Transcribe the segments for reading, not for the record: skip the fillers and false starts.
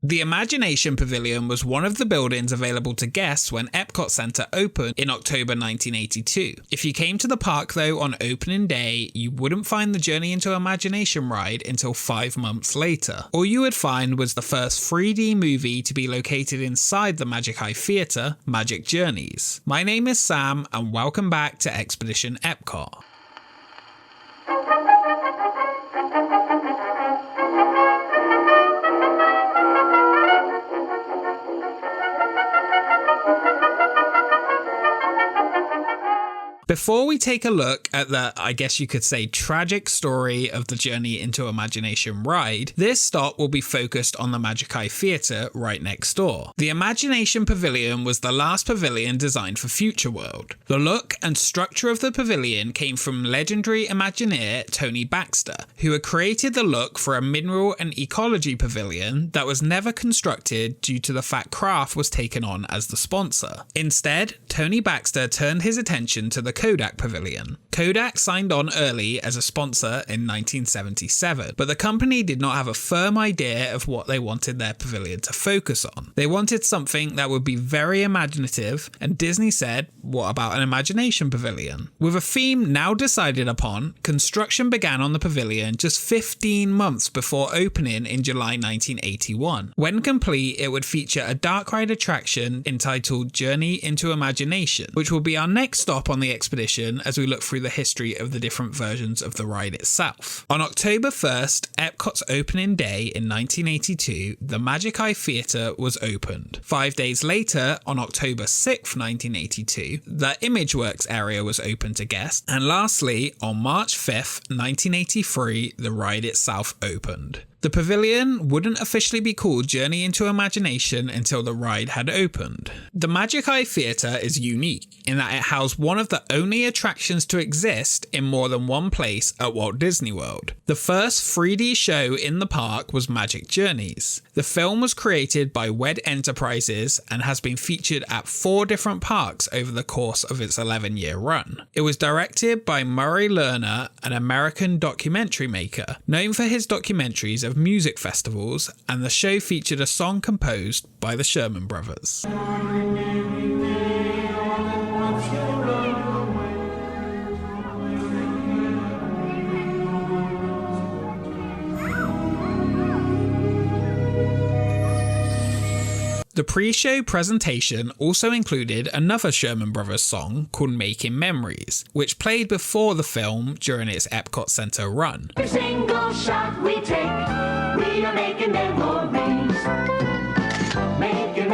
The Imagination Pavilion was one of the buildings available to guests when Epcot Center opened in October 1982. If you came to the park though on opening day, you wouldn't find the Journey into Imagination ride until 5 months later. All you would find was the first 3D movie to be located inside the Magic Eye Theatre, Magic Journeys. My name is Sam and welcome back to Expedition Epcot. Before we take a look at the, I guess you could say, tragic story of the Journey into Imagination ride, this stop will be focused on the Magic Eye Theatre right next door. The Imagination Pavilion was the last pavilion designed for Future World. The look and structure of the pavilion came from legendary Imagineer Tony Baxter, who had created the look for a mineral and ecology pavilion that was never constructed due to the fact Kraft was taken on as the sponsor. Instead, Tony Baxter turned his attention to the Kodak Pavilion. Kodak signed on early as a sponsor in 1977, but the company did not have a firm idea of what they wanted their pavilion to focus on. They wanted something that would be very imaginative, and Disney said, what about an Imagination Pavilion? With a theme now decided upon, construction began on the pavilion just 15 months before opening in July 1981. When complete, it would feature a dark ride attraction entitled Journey into Imagination, which will be our next stop on the expedition as we look through the history of the different versions of the ride itself. On October 1st, Epcot's opening day in 1982, the Magic Eye Theatre was opened. 5 days later, on October 6th, 1982, the ImageWorks area was open to guests, and lastly, on March 5th, 1983, the ride itself opened. The pavilion wouldn't officially be called Journey into Imagination until the ride had opened. The Magic Eye Theatre is unique in that it housed one of the only attractions to exist in more than one place at Walt Disney World. The first 3D show in the park was Magic Journeys. The film was created by WED Enterprises and has been featured at 4 different parks over the course of its 11-year run. It was directed by Murray Lerner, an American documentary maker, known for his documentaries of music festivals, and the show featured a song composed by the Sherman Brothers. The pre-show presentation also included another Sherman Brothers song called Making Memories, which played before the film during its Epcot Center run. Every single shot we take, we are making memories. Making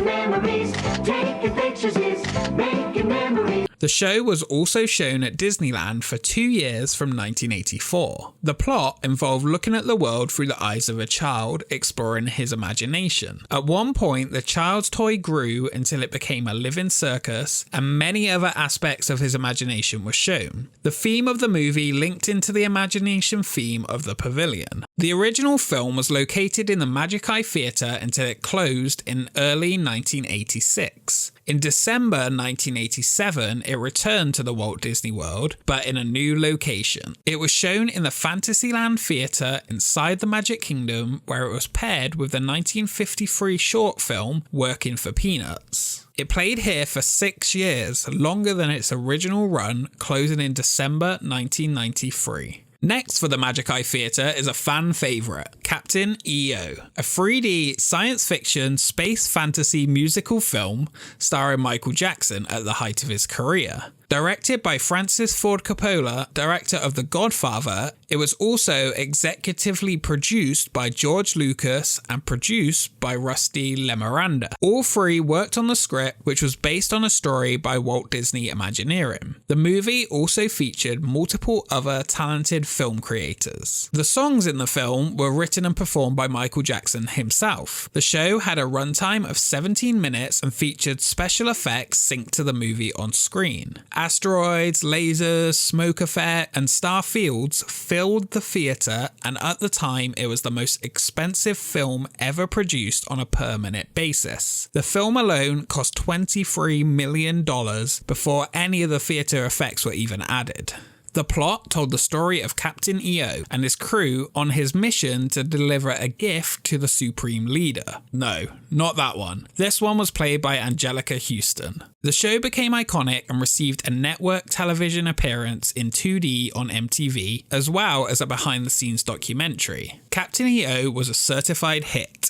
memories, taking pictures is making memories. The show was also shown at Disneyland for 2 years from 1984. The plot involved looking at the world through the eyes of a child, exploring his imagination. At one point, the child's toy grew until it became a living circus, and many other aspects of his imagination were shown. The theme of the movie linked into the imagination theme of the pavilion. The original film was located in the Magic Eye Theatre until it closed in early 1986. In December 1987, it returned to the Walt Disney World, but in a new location. It was shown in the Fantasyland Theatre inside the Magic Kingdom, where it was paired with the 1953 short film Working for Peanuts. It played here for 6 years, longer than its original run, closing in December 1993. Next for the Magic Eye Theatre is a fan favourite, Captain E.O, a 3D science fiction space fantasy musical film starring Michael Jackson at the height of his career. Directed by Francis Ford Coppola, director of The Godfather, it was also executively produced by George Lucas and produced by Rusty Lemiranda. All 3 worked on the script, which was based on a story by Walt Disney Imagineering. The movie also featured multiple other talented film creators. The songs in the film were written and performed by Michael Jackson himself. The show had a runtime of 17 minutes and featured special effects synced to the movie on screen. Asteroids, lasers, smoke effect, and star fields filled the theatre, and at the time it was the most expensive film ever produced on a per-minute basis. The film alone cost $23 million before any of the theatre effects were even added. The plot told the story of Captain E.O. and his crew on his mission to deliver a gift to the Supreme Leader. No, not that one. This one was played by Angelica Houston. The show became iconic and received a network television appearance in 2D on MTV, as well as a behind-the-scenes documentary. Captain E.O. was a certified hit.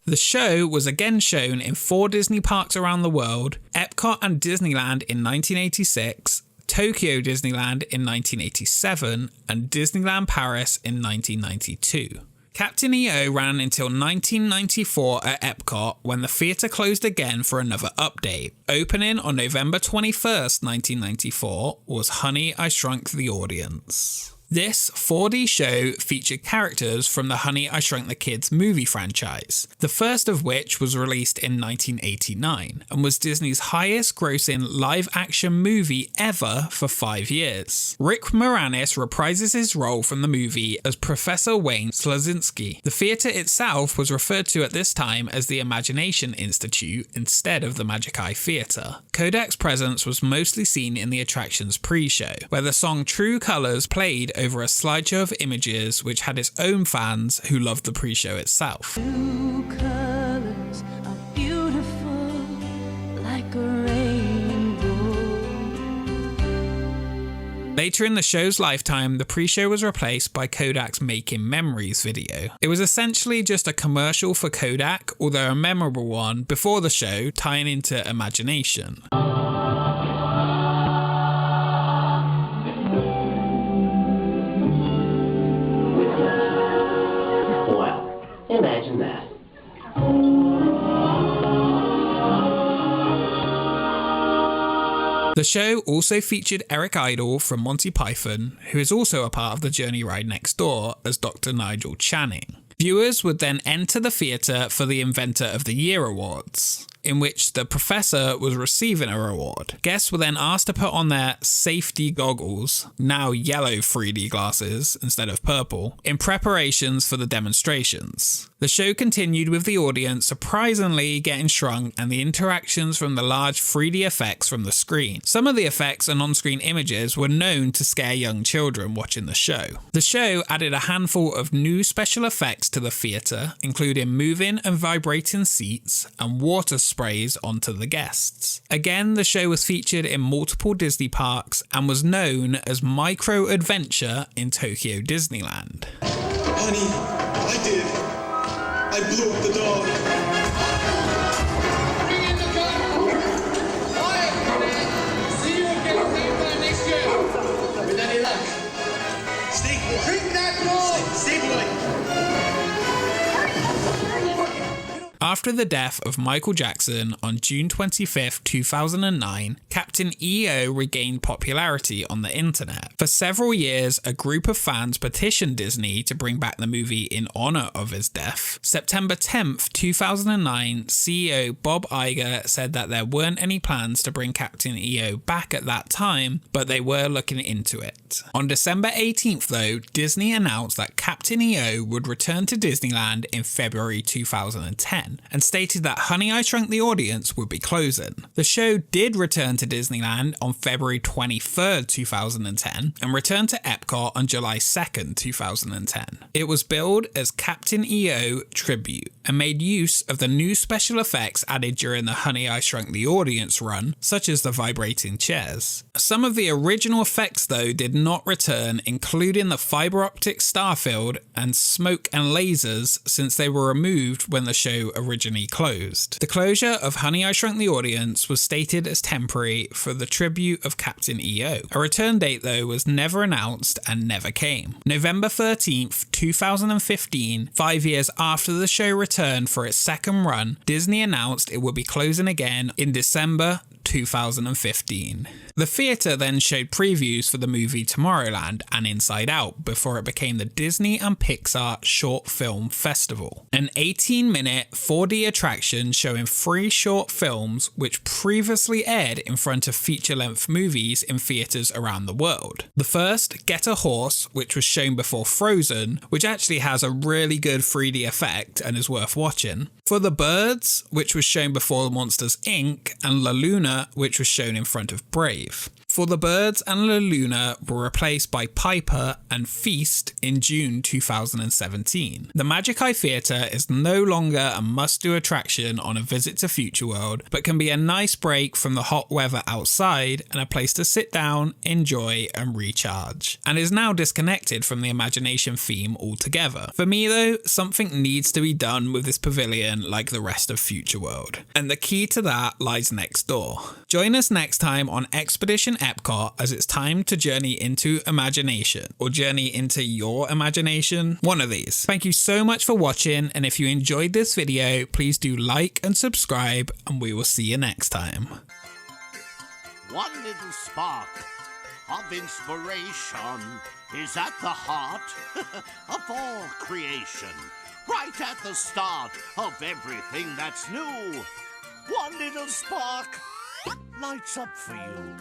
The show was again shown in 4 Disney parks around the world: Epcot and Disneyland in 1986, Tokyo Disneyland in 1987, and Disneyland Paris in 1992. Captain E.O. ran until 1994 at Epcot, when the theatre closed again for another update. Opening on November 21st, 1994 was Honey, I Shrunk the Audience. This 4D show featured characters from the Honey, I Shrunk the Kids movie franchise, the first of which was released in 1989 and was Disney's highest grossing live-action movie ever for 5 years. Rick Moranis reprises his role from the movie as Professor Wayne Slazinski. The theatre itself was referred to at this time as the Imagination Institute instead of the Magic Eye Theatre. Kodak's presence was mostly seen in the attraction's pre-show, where the song True Colours played over a slideshow of images which had its own fans who loved the pre-show itself. Blue colors are beautiful like a rainbow. Later in the show's lifetime, the pre-show was replaced by Kodak's Making Memories video. It was essentially just a commercial for Kodak, although a memorable one, before the show, tying into Imagination. Imagine that. The show also featured Eric Idle from Monty Python, who is also a part of the Journey Ride Next Door as Dr. Nigel Channing. Viewers would then enter the theatre for the Inventor of the Year awards, in which the professor was receiving a reward. Guests were then asked to put on their safety goggles, now yellow 3D glasses instead of purple, in preparations for the demonstrations. The show continued with the audience surprisingly getting shrunk and the interactions from the large 3D effects from the screen. Some of the effects and on-screen images were known to scare young children watching the show. The show added a handful of new special effects to the theatre, including moving and vibrating seats and water sprays onto the guests. Again, the show was featured in multiple Disney parks and was known as Micro Adventure in Tokyo Disneyland. Honey, I did. I blew up the dog. Bring in the gun. Quiet, man. See you again same time next year. With any luck. Stay. Bring that dog. Stay boy. After the death of Michael Jackson on June 25, 2009, Captain E.O. regained popularity on the internet. For several years, a group of fans petitioned Disney to bring back the movie in honor of his death. September 10, 2009, CEO Bob Iger said that there weren't any plans to bring Captain E.O. back at that time, but they were looking into it. On December 18th, though, Disney announced that Captain E.O. would return to Disneyland in February 2010. And stated that Honey, I Shrunk the Audience would be closing. The show did return to Disneyland on February 23rd, 2010, and returned to Epcot on July 2nd, 2010. It was billed as Captain E.O. Tribute and made use of the new special effects added during the Honey, I Shrunk the Audience run, such as the vibrating chairs. Some of the original effects, though, did not return, including the fiber optic starfield and smoke and lasers, since they were removed when the show originally closed. The closure of Honey, I Shrunk the Audience was stated as temporary for the tribute of Captain E.O. A return date, though, was never announced and never came. November 13th, 2015, 5 years after the show returned for its second run, Disney announced it would be closing again in December 2015. The theatre then showed previews for the movie Tomorrowland and Inside Out before it became the Disney and Pixar Short Film Festival, an 18-minute 4D attraction showing 3 short films which previously aired in front of feature-length movies in theatres around the world. The first, Get a Horse, which was shown before Frozen, which actually has a really good 3D effect and is worth watching. For the Birds, which was shown before Monsters Inc., and La Luna, which was shown in front of Brave. For the Birds and La Luna were replaced by Piper and Feast in June 2017. The Magic Eye Theatre is no longer a must-do attraction on a visit to Future World, but can be a nice break from the hot weather outside and a place to sit down, enjoy and recharge, and is now disconnected from the Imagination theme altogether. For me though, something needs to be done with this pavilion like the rest of Future World, and the key to that lies next door. Join us next time on Expedition Epcot as it's time to journey into imagination, or journey into your imagination, one of these. Thank you so much for watching, and if you enjoyed this video, please do like and subscribe, and we will see you next time. One little spark of inspiration is at the heart of all creation, right at the start of everything that's new. One little spark lights up for you.